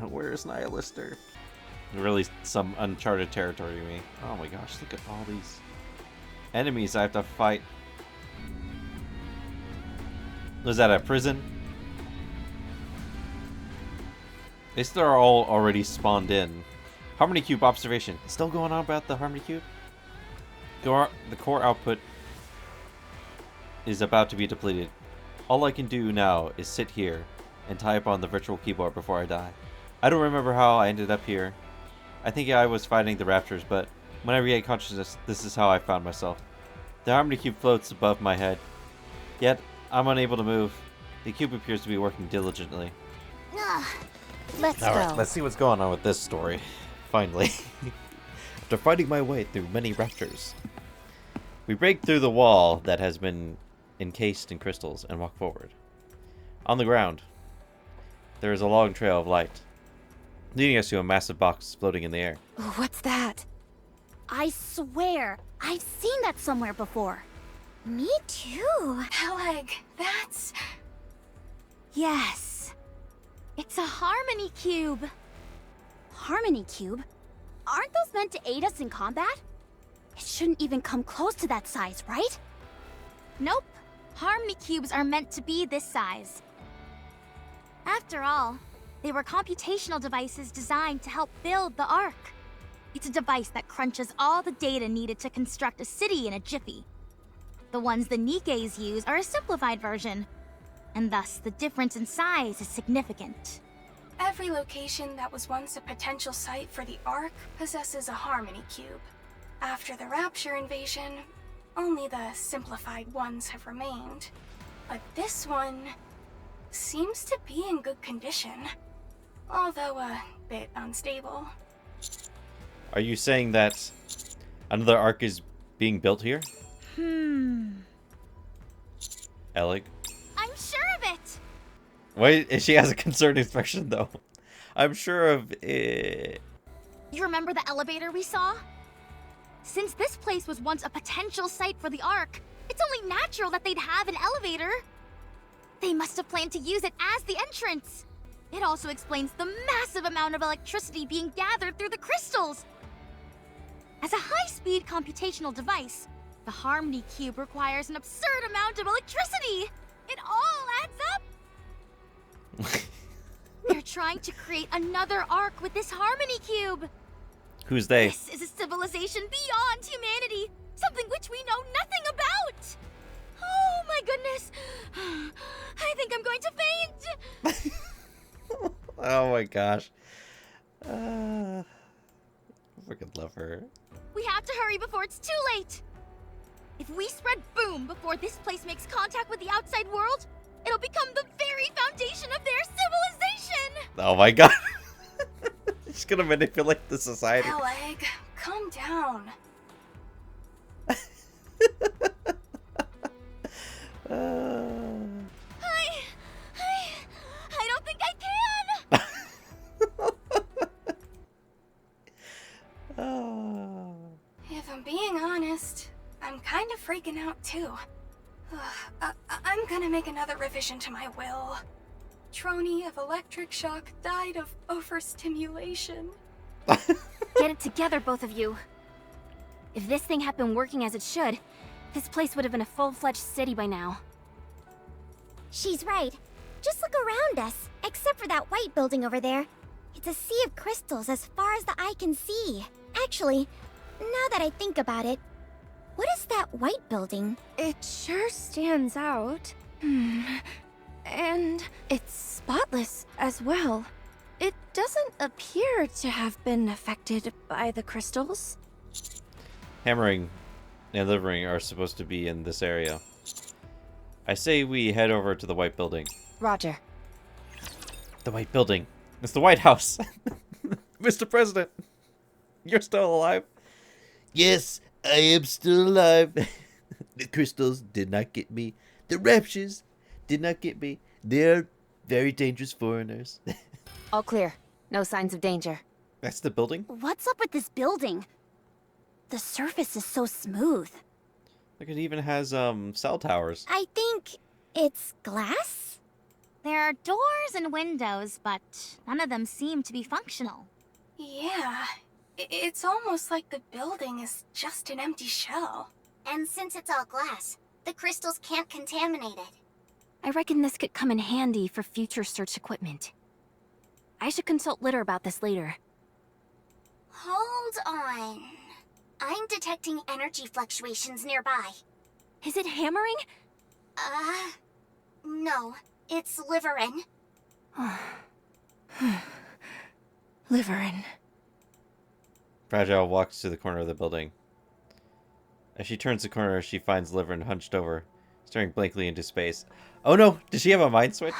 Where's Nihilister? Really some uncharted territory to me. Oh my gosh, look at all these enemies I have to fight. Was that a prison? They still are all already spawned in. Harmony Cube observation. Still going on about the Harmony Cube? The core output is about to be depleted. All I can do now is sit here and type on the virtual keyboard before I die. I don't remember how I ended up here. I think I was fighting the raptors, but when I regain consciousness, this is how I found myself. The Harmony Cube floats above my head, yet I'm unable to move. The cube appears to be working diligently. Let's go. Alright, let's see what's going on with this story. Finally. After fighting my way through many raptors, we break through the wall that has been encased in crystals and walk forward. On the ground, there is a long trail of light, leading us to a massive box floating in the air. What's that? I swear, I've seen that somewhere before. Me too. Elegg, that's... Yes. It's a Harmony Cube. Harmony Cube? Aren't those meant to aid us in combat? It shouldn't even come close to that size, right? Nope. Harmony Cubes are meant to be this size. After all, they were computational devices designed to help build the Ark. It's a device that crunches all the data needed to construct a city in a jiffy. The ones the Nikkes use are a simplified version, and thus the difference in size is significant. Every location that was once a potential site for the Ark possesses a Harmony Cube. After the Rapture invasion, only the simplified ones have remained. But this one seems to be in good condition, although a bit unstable. Are you saying that another Ark is being built here? Elegg? I'm sure of it! Wait, she has a concerned expression though. I'm sure of it. You remember the elevator we saw? Since this place was once a potential site for the Ark, it's only natural that they'd have an elevator. They must have planned to use it as the entrance. It also explains the massive amount of electricity being gathered through the crystals. As a high-speed computational device, the Harmony Cube requires an absurd amount of electricity. It all adds up. They're trying to create another Ark with this Harmony Cube. Who's they? This is a civilization beyond humanity, something which we know nothing about. Oh my goodness. I think I'm going to faint. Oh my gosh. I freaking love her. We have to hurry before it's too late. If we spread boom before this place makes contact with the outside world, it'll become the very foundation of their civilization. Oh my god. She's gonna manipulate the society. Elegg, calm down. I don't think I can. If I'm being honest, I'm kind of freaking out too. I'm gonna make another revision to my will. Trony of electric shock died of overstimulation. Get it together, both of you. If this thing had been working as it should, this place would have been a full-fledged city by now. She's right. Just look around us, except for that white building over there. It's a sea of crystals as far as the eye can see. Actually, now that I think about it, what is that white building? It sure stands out. And it's spotless as well. It doesn't appear to have been affected by the crystals. Hammering and Liveryin are supposed to be in this area. I say we head over to the white building. Roger. The white building. It's the White House. Mr. President, you're still alive? Yes, I am still alive. The crystals did not get me. The raptures did not get me. They're very dangerous foreigners. All clear. No signs of danger. That's the building? What's up with this building? The surface is so smooth. Look, it even has cell towers. I think it's glass? There are doors and windows, but none of them seem to be functional. Yeah, it's almost like the building is just an empty shell. And since it's all glass, the crystals can't contaminate it. I reckon this could come in handy for future search equipment. I should consult Litter about this later. Hold on. I'm detecting energy fluctuations nearby. Is it hammering? No. It's Liveryin. Liveryin. Fragile walks to the corner of the building. As she turns the corner, she finds Liveryin hunched over, staring blankly into space. Oh no! Does she have a mind switch?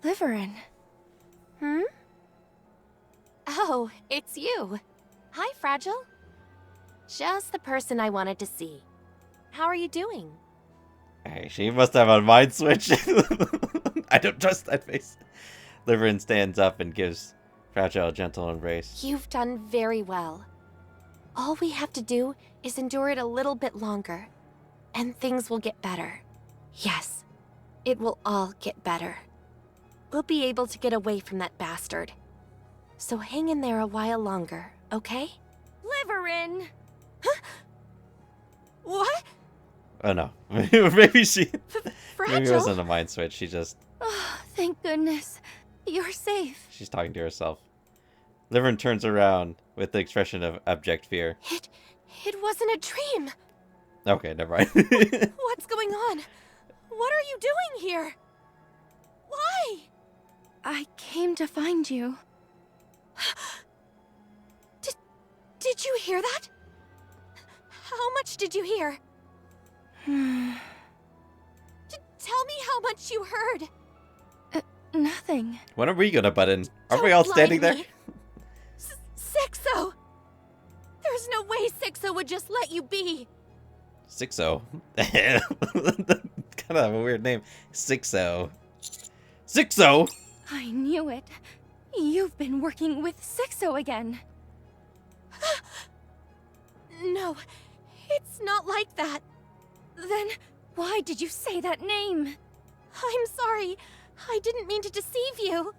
Liveryin. Oh, it's you. Hi, Fragile. Just the person I wanted to see. How are you doing? Hey, she must have a mind switch. I don't trust that face. Liveryin stands up and gives Fragile a gentle embrace. You've done very well. All we have to do is endure it a little bit longer, and things will get better. Yes, it will all get better. We'll be able to get away from that bastard. So hang in there a while longer, okay? Liveryin! Huh? What? Oh no. Maybe she... Fragile? Maybe it wasn't a mind switch. She just... Oh, thank goodness. You're safe. She's talking to herself. Liveryin turns around with the expression of abject fear. It wasn't a dream. Okay, never mind. What's going on? What are you doing here? Why? I came to find you. Did you hear that? How much did you hear? Tell me how much you heard. Nothing. When are we gonna butt in? Aren't we Don't all lie standing to there? me. Sixo! There's no way Sixo would just let you be. Sixo. Kind of a weird name. Sixo. Sixo! I knew it. You've been working with Sixo again. No, it's not like that. Then why did you say that name? I'm sorry. I didn't mean to deceive you.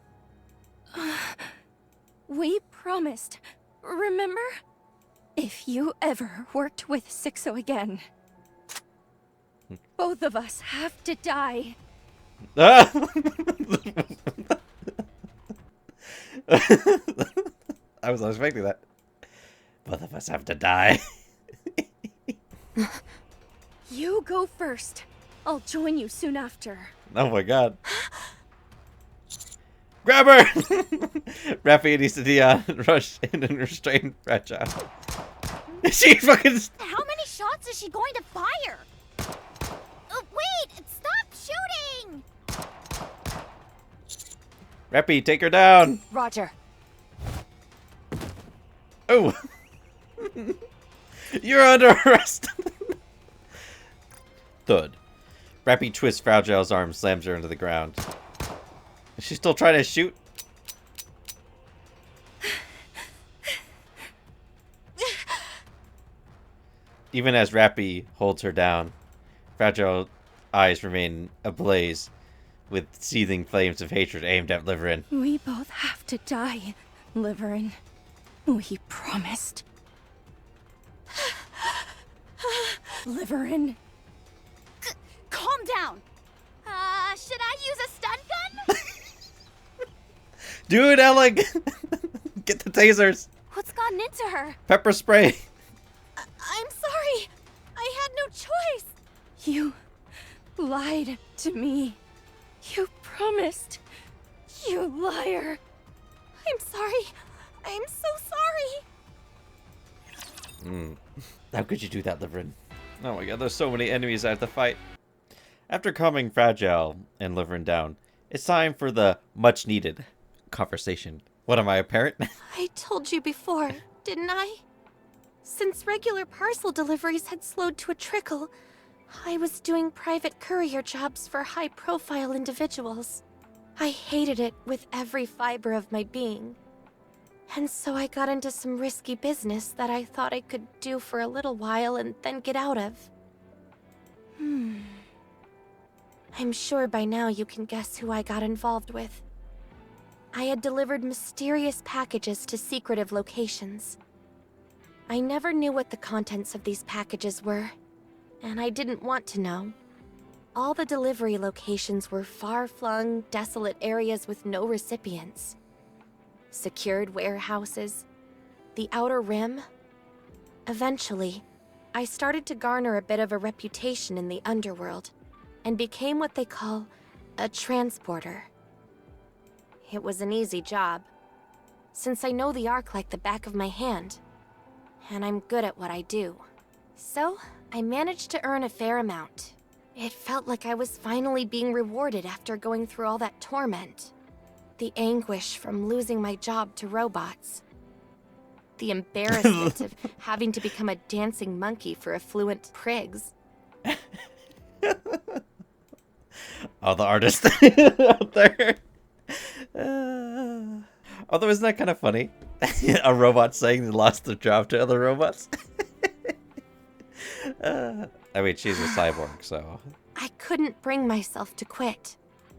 We promised, remember? If you ever worked with Sixo again, both of us have to die. Ah! I was not expecting that. Both of us have to die. You go first. I'll join you soon after. Oh my god. Grab her! Rapi and Isadiya rush in and restrain Fragile. She fucking... How many shots is she going to fire? Wait! Stop shooting! Rapi, take her down! Roger. Oh! You're under arrest! Thud. Rapi twists Fragile's arm, slams her into the ground. Is she still trying to shoot? Even as Rapi holds her down, Fragile eyes remain ablaze with seething flames of hatred aimed at Liveryin. We both have to die, Liveryin. We promised. Liveryin. Calm down! Should I use a stun gun? Do it, Elegg! Get the tasers! What's gotten into her? Pepper spray! I'm sorry. I had no choice. You lied to me. You promised. You liar. I'm sorry. I'm so sorry. How could you do that, Liveryin? Oh my god, there's so many enemies I have to fight. After calming Fragile and Liveryin down, it's time for the much-needed conversation. What am I, a parent? I told you before, didn't I? Since regular parcel deliveries had slowed to a trickle, I was doing private courier jobs for high-profile individuals. I hated it with every fiber of my being. And so I got into some risky business that I thought I could do for a little while and then get out of. I'm sure by now you can guess who I got involved with. I had delivered mysterious packages to secretive locations. I never knew what the contents of these packages were, and I didn't want to know. All the delivery locations were far-flung, desolate areas with no recipients. Secured warehouses, the outer rim. Eventually, I started to garner a bit of a reputation in the underworld, and became what they call a transporter. It was an easy job, since I know the Ark like the back of my hand, and I'm good at what I do. So, I managed to earn a fair amount. It felt like I was finally being rewarded after going through all that torment. The anguish from losing my job to robots. The embarrassment of having to become a dancing monkey for affluent prigs. All the artists out there. Although, isn't that kind of funny? A robot saying they lost their job to other robots. I mean, she's a cyborg, so... I couldn't bring myself to quit.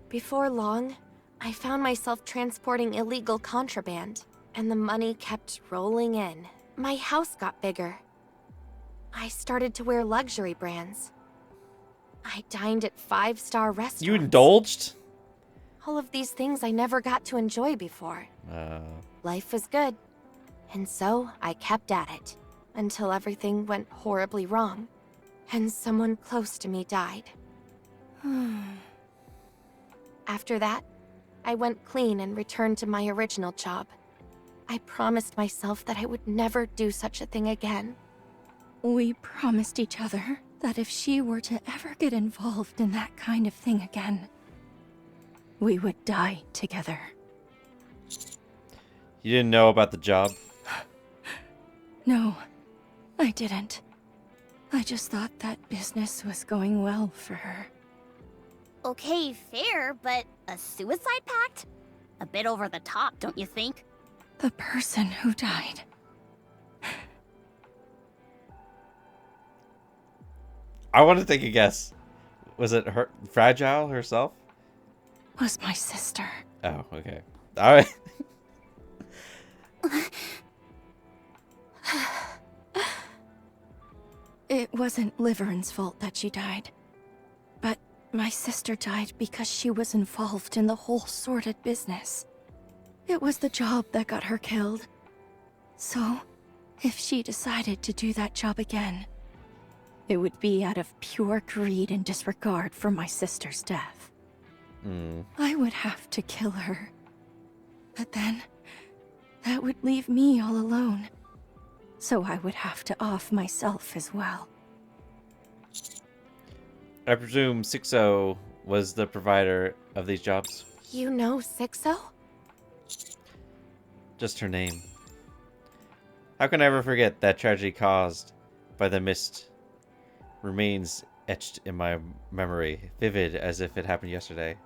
Before long, I found myself transporting illegal contraband, and the money kept rolling in. My house got bigger. I started to wear luxury brands. I dined at 5-star restaurants. You indulged? All of these things I never got to enjoy before. Life was good, and so I kept at it, until everything went horribly wrong, and someone close to me died. After that, I went clean and returned to my original job. I promised myself that I would never do such a thing again. We promised each other that if she were to ever get involved in that kind of thing again, we would die together. You didn't know about the job? No, I didn't. I just thought that business was going well for her. Okay, fair, but a suicide pact? A bit over the top, don't you think? The person who died. I want to take a guess. Was it her, Fragile herself? Was my sister. Oh, okay. All right. It wasn't Liveryin's fault that she died. But my sister died because she was involved in the whole sordid business. It was the job that got her killed. So, if she decided to do that job again, it would be out of pure greed and disregard for my sister's death. I would have to kill her. But then, that would leave me all alone. So I would have to off myself as well. I presume Sixo was the provider of these jobs? You know Sixo? Just her name. How can I ever forget that tragedy caused by the mist remains etched in my memory, vivid as if it happened yesterday.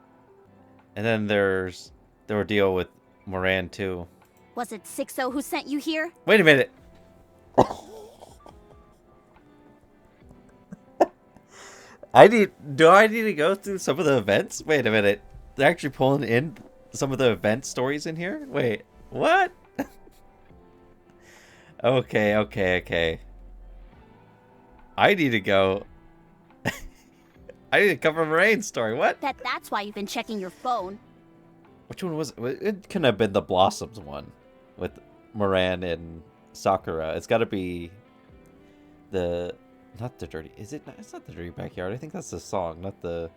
And then there's the ordeal with Moran too. Was it Sixo who sent you here? Wait a minute. Do I need to go through some of the events? Wait a minute. They're actually pulling in some of the event stories in here? Wait, what? Okay. I need to go. I need to cover Morane's story. What? That's why you've been checking your phone. Which one was it? It couldn't have been the Blossoms one with Moran and Sakura. It's got to be not the dirty. Is it? It's not the dirty backyard. I think that's the song, not the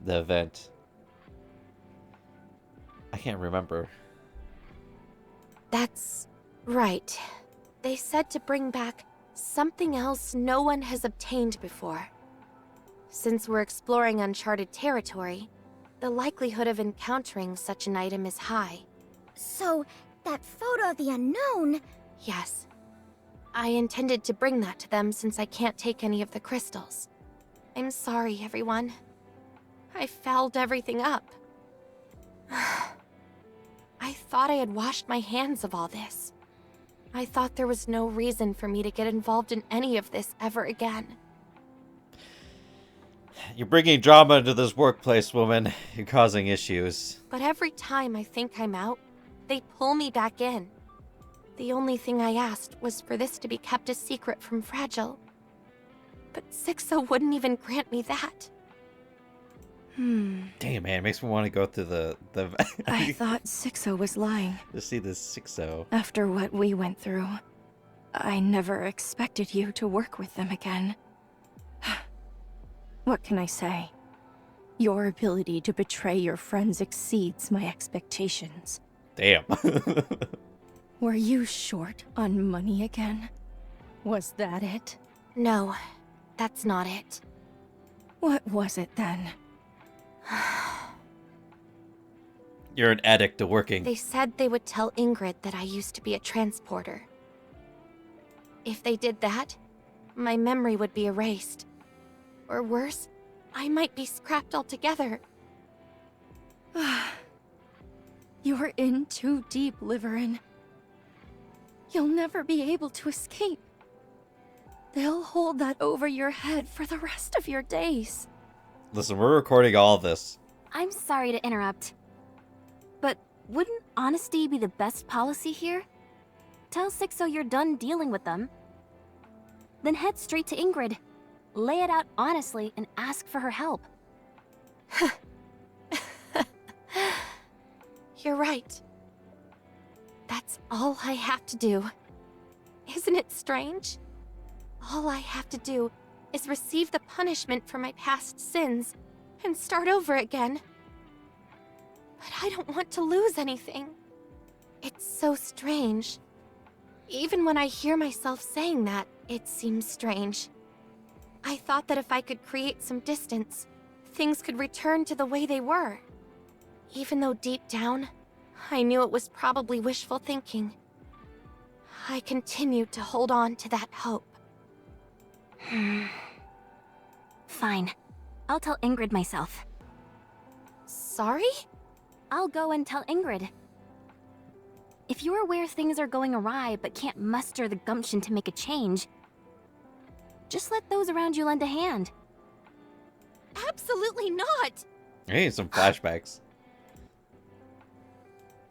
event. I can't remember. That's right. They said to bring back something else no one has obtained before. Since we're exploring uncharted territory, the likelihood of encountering such an item is high. So, that photo of the unknown... Yes. I intended to bring that to them since I can't take any of the crystals. I'm sorry, everyone. I fouled everything up. I thought I had washed my hands of all this. I thought there was no reason for me to get involved in any of this ever again. You're bringing drama into this workplace, woman. You're causing issues. But every time I think I'm out, they pull me back in. The only thing I asked was for this to be kept a secret from Fragile. But Sixo wouldn't even grant me that. Damn, man, it makes me want to go through the I thought Sixo was lying. to see this Sixo. After what we went through, I never expected you to work with them again. What can I say? Your ability to betray your friends exceeds my expectations. Damn. Were you short on money again? Was that it? No, that's not it. What was it then? You're an addict to working. They said they would tell Ingrid that I used to be a transporter. If they did that, my memory would be erased. Or worse, I might be scrapped altogether. You're in too deep, Liveryin. You'll never be able to escape. They'll hold that over your head for the rest of your days. Listen, we're recording all this. I'm sorry to interrupt. But wouldn't honesty be the best policy here? Tell Sixo you're done dealing with them. Then head straight to Ingrid. Lay it out honestly and ask for her help. You're right. That's all I have to do. Isn't it strange? All I have to do is receive the punishment for my past sins and start over again. But I don't want to lose anything. It's so strange. Even when I hear myself saying that, it seems strange. I thought that if I could create some distance, things could return to the way they were. Even though deep down, I knew it was probably wishful thinking. I continued to hold on to that hope. Fine. I'll tell Ingrid myself. Sorry? I'll go and tell Ingrid. If you're aware things are going awry but can't muster the gumption to make a change, just let those around you lend a hand. Absolutely not! I need some flashbacks.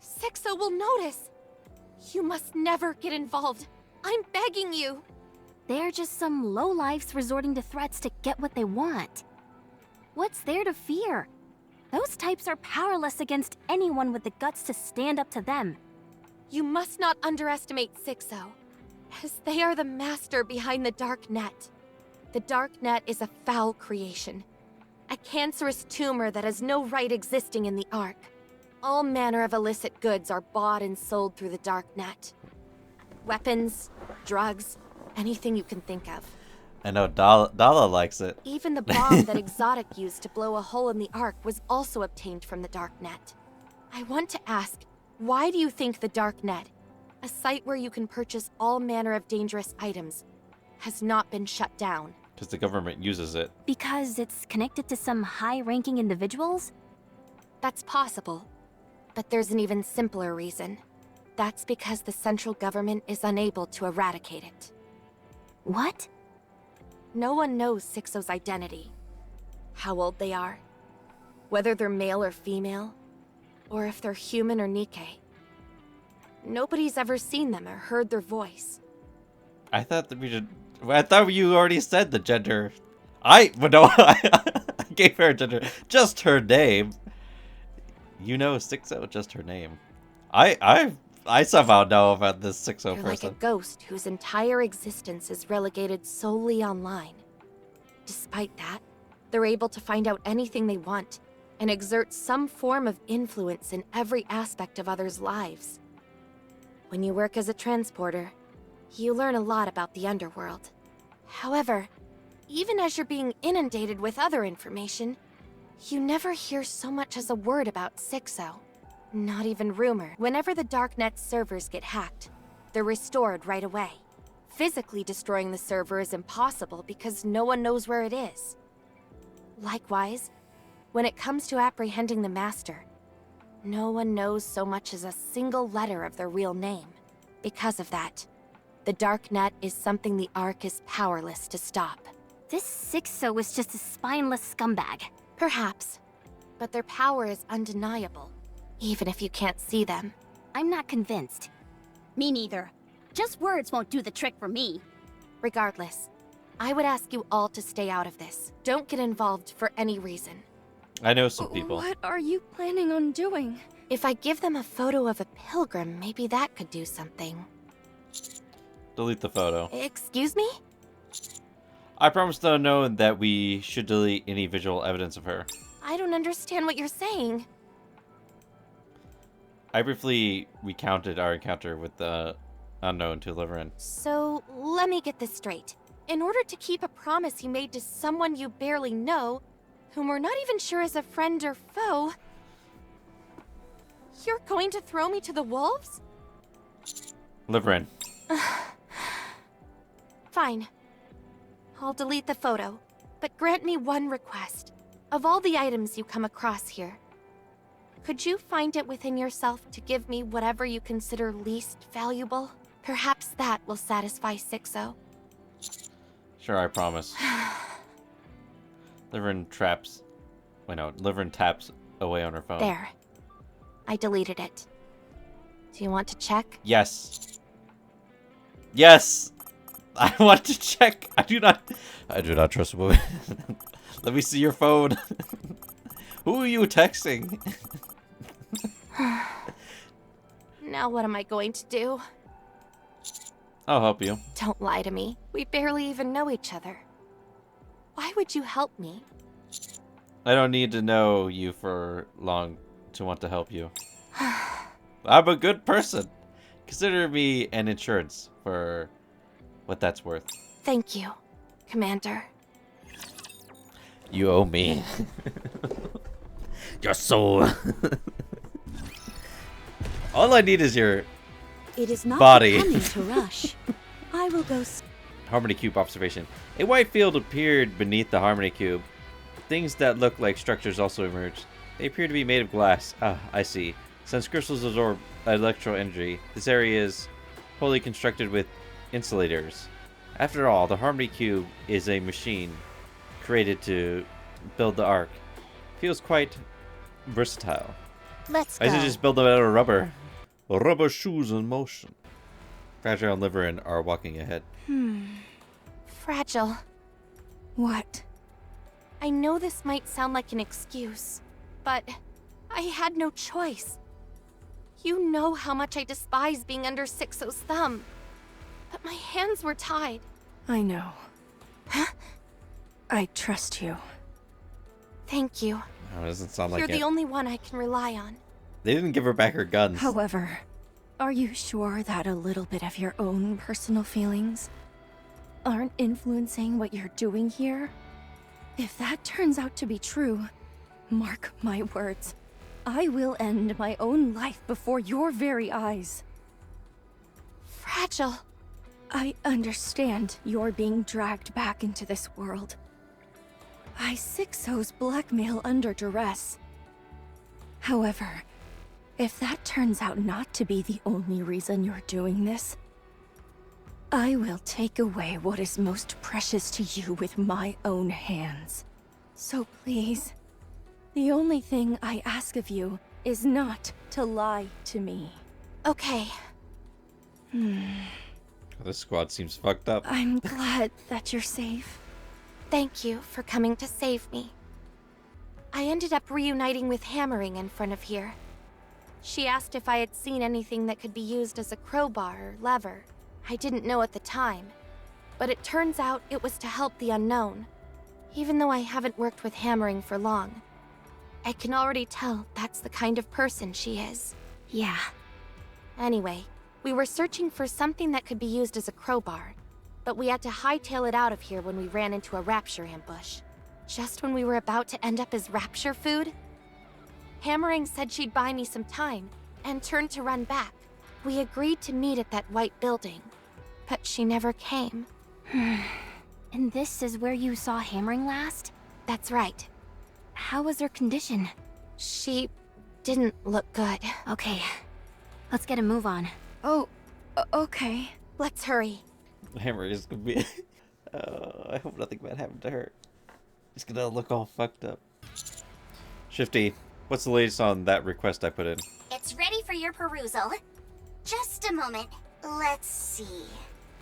Sixo will notice. You must never get involved. I'm begging you. They're just some lowlifes resorting to threats to get what they want. What's there to fear? Those types are powerless against anyone with the guts to stand up to them. You must not underestimate Sixo, as they are the master behind the Dark Net. The Dark Net is a foul creation, a cancerous tumor that has no right existing in the Ark. All manner of illicit goods are bought and sold through the Dark Net. Weapons, drugs, anything you can think of. I know Dala likes it. Even the bomb that Exotic used to blow a hole in the Ark was also obtained from the Dark Net. I want to ask, why do you think the Dark Net, a site where you can purchase all manner of dangerous items, has not been shut down? Because the government uses it. Because it's connected to some high-ranking individuals? That's possible. But there's an even simpler reason. That's because the central government is unable to eradicate it. What? No one knows Sixo's identity. How old they are. Whether they're male or female. Or if they're human or Nikke. Nobody's ever seen them or heard their voice. I thought that we should... I thought you already said the gender. But no, I gave her a gender. Just her name. You know Sixo, just her name. I somehow know about this Sixo They're person. like a ghost whose entire existence is relegated solely online. Despite that, they're able to find out anything they want and exert some form of influence in every aspect of others' lives. When you work as a transporter, you learn a lot about the underworld. However, even as you're being inundated with other information, you never hear so much as a word about Sixo. Not even rumor. Whenever the Darknet servers get hacked, they're restored right away. Physically destroying the server is impossible because no one knows where it is. Likewise, when it comes to apprehending the Master, no one knows so much as a single letter of their real name. Because of that, the Darknet is something the Ark is powerless to stop. This Sixo is just a spineless scumbag. Perhaps. But their power is undeniable, even if you can't see them. I'm not convinced. Me neither. Just words won't do the trick for me. Regardless, I would ask you all to stay out of this. Don't get involved for any reason. I know some people. What are you planning on doing? If I give them a photo of a pilgrim, maybe that could do something. Delete the photo. Excuse me? I promise to know that we should delete any visual evidence of her. I don't understand what you're saying. I briefly recounted our encounter with the unknown to Liveryin. So, let me get this straight. In order to keep a promise you made to someone you barely know, whom we're not even sure is a friend or foe, you're going to throw me to the wolves? Liveryin. Fine. I'll delete the photo, but grant me one request. Of all the items you come across here, could you find it within yourself to give me whatever you consider least valuable? Perhaps that will satisfy Sixo. Sure, I promise. Liveryin traps. Wait, no. Liveryin taps away on her phone. There. I deleted it. Do you want to check? Yes. Yes. I want to check. I do not trust a woman. Let me see your phone. Who are you texting? Now what am I going to do? I'll help you. Don't lie to me. We barely even know each other. Why would you help me? I don't need to know you for long to want to help you. I'm a good person. Consider me an insurance for what that's worth. Thank you, Commander. You owe me. Your soul. All I need is your It is not body. becoming to rush. I will go. Harmony Cube observation. A white field appeared beneath the Harmony Cube. Things that look like structures also emerged. They appear to be made of glass. Ah, I see. Since crystals absorb electro energy, this area is wholly constructed with insulators. After all, the Harmony Cube is a machine created to build the Ark. Feels quite versatile. Let's I go. should just build them out of rubber. Rubber shoes in motion. Fragile and Liveryin are walking ahead. Fragile. What? I know this might sound like an excuse, but I had no choice. You know how much I despise being under Sixo's thumb. But my hands were tied. I know. I trust you. Thank you. Oh, it doesn't sound like You're it. the only one I can rely on. They didn't give her back her guns. However, are you sure that a little bit of your own personal feelings aren't influencing what you're doing here? If that turns out to be true, mark my words, I will end my own life before your very eyes. Fragile. I understand you're being dragged back into this world. I Sixo's blackmail under duress. However, if that turns out not to be the only reason you're doing this, I will take away what is most precious to you with my own hands. So please, the only thing I ask of you is not to lie to me. Okay. This squad seems fucked up. I'm glad that you're safe. Thank you for coming to save me. I ended up reuniting with Hammering in front of here. She asked if I had seen anything that could be used as a crowbar or lever. I didn't know at the time, but it turns out it was to help the unknown. Even though I haven't worked with Hammering for long, I can already tell that's the kind of person she is. Yeah. Anyway, we were searching for something that could be used as a crowbar, but we had to hightail it out of here when we ran into a rapture ambush. Just when we were about to end up as rapture food, Hammering said she'd buy me some time and turned to run back. We agreed to meet at that white building, but she never came. And this is where you saw Hammering last? That's right. How was her condition? She didn't look good. Okay, let's get a move on. Oh, okay. Let's hurry. Hammer is gonna be. I hope nothing bad happened to her. She's gonna look all fucked up. Shifty, what's the latest on that request I put in? It's ready for your perusal. Just a moment. Let's see.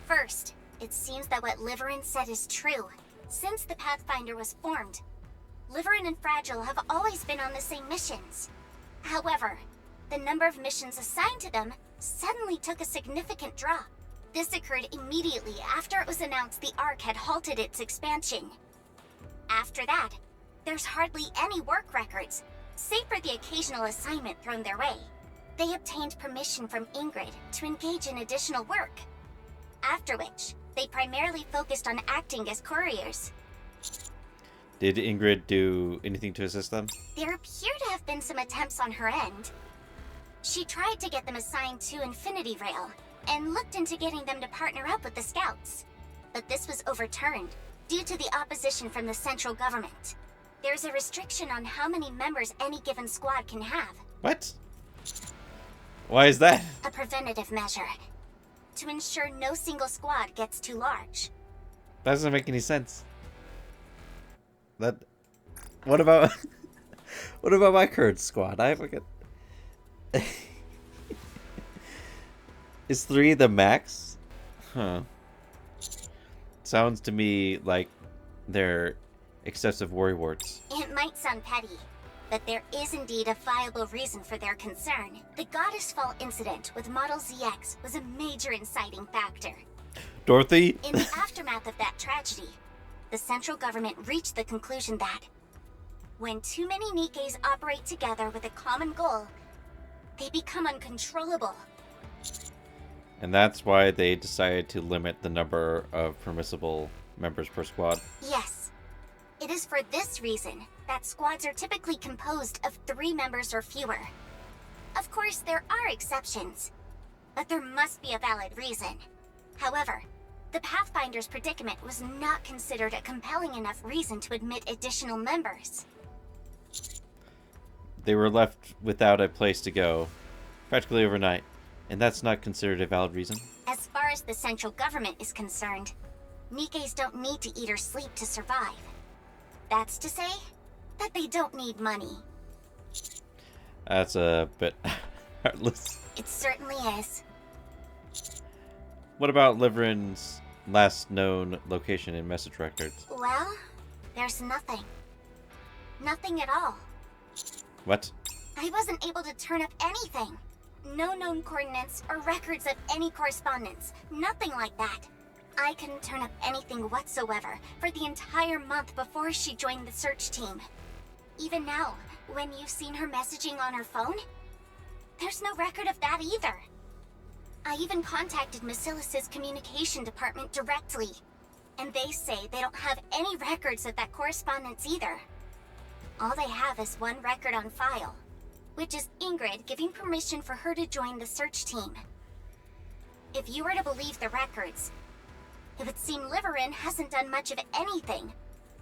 First, it seems that what Liveryin said is true. Since the Pathfinder was formed, Liveryin and Fragile have always been on the same missions. However, the number of missions assigned to them suddenly took a significant drop. This occurred immediately after it was announced the Ark had halted its expansion. After that, there's hardly any work records, save for the occasional assignment thrown their way. They obtained permission from Ingrid to engage in additional work, after which they primarily focused on acting as couriers. Did Ingrid do anything to assist them? There appear to have been some attempts on her end. She tried to get them assigned to Infinity Rail, and looked into getting them to partner up with the Scouts. But this was overturned, due to the opposition from the central government. There's a restriction on how many members any given squad can have. What? Why is that? A preventative measure, to ensure no single squad gets too large. That doesn't make any sense. That... What about... What about my current squad? I forget... Is 3 the max? Huh. Sounds to me like they're excessive worrywarts. It might sound petty, but there is indeed a viable reason for their concern. The Goddess Fall incident with Model ZX was a major inciting factor. Dorothy? In the aftermath of that tragedy, the central government reached the conclusion that when too many Nikkes operate together with a common goal, they become uncontrollable. And that's why they decided to limit the number of permissible members per squad? Yes. It is for this reason that squads are typically composed of 3 members or fewer. Of course, there are exceptions, but there must be a valid reason. However, the Pathfinder's predicament was not considered a compelling enough reason to admit additional members. They were left without a place to go, practically overnight, and that's not considered a valid reason? As far as the central government is concerned, Nikkes don't need to eat or sleep to survive. That's to say that they don't need money. That's a bit heartless. It certainly is. What about Liveryin's last known location in message records? Well, there's nothing. Nothing at all. What? I wasn't able to turn up anything. No known coordinates or records of any correspondence. Nothing like that. I couldn't turn up anything whatsoever for the entire month before she joined the search team. Even now, when you've seen her messaging on her phone, there's no record of that either. I even contacted Macilis's communication department directly, and they say they don't have any records of that correspondence either. All they have is one record on file, which is Ingrid giving permission for her to join the search team. If you were to believe the records, it would seem Liveryin hasn't done much of anything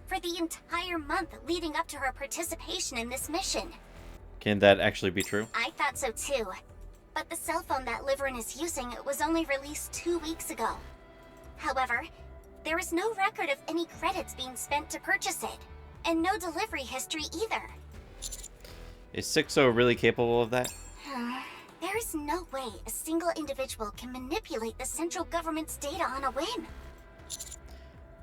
for the entire month leading up to her participation in this mission. Can that actually be true? I thought so too, but the cell phone that Liveryin is using was only released 2 weeks ago. However, there is no record of any credits being spent to purchase it, and no delivery history either. Is 6-0 really capable of that? There is no way a single individual can manipulate the central government's data on a whim.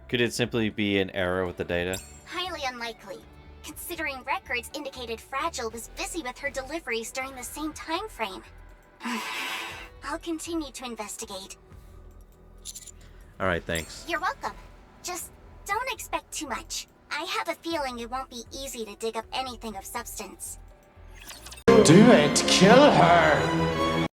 Could it simply be an error with the data? Highly unlikely, considering records indicated Fragile was busy with her deliveries during the same time frame. I'll continue to investigate. Alright, thanks. You're welcome. Just don't expect too much. I have a feeling it won't be easy to dig up anything of substance. Do it! Kill her!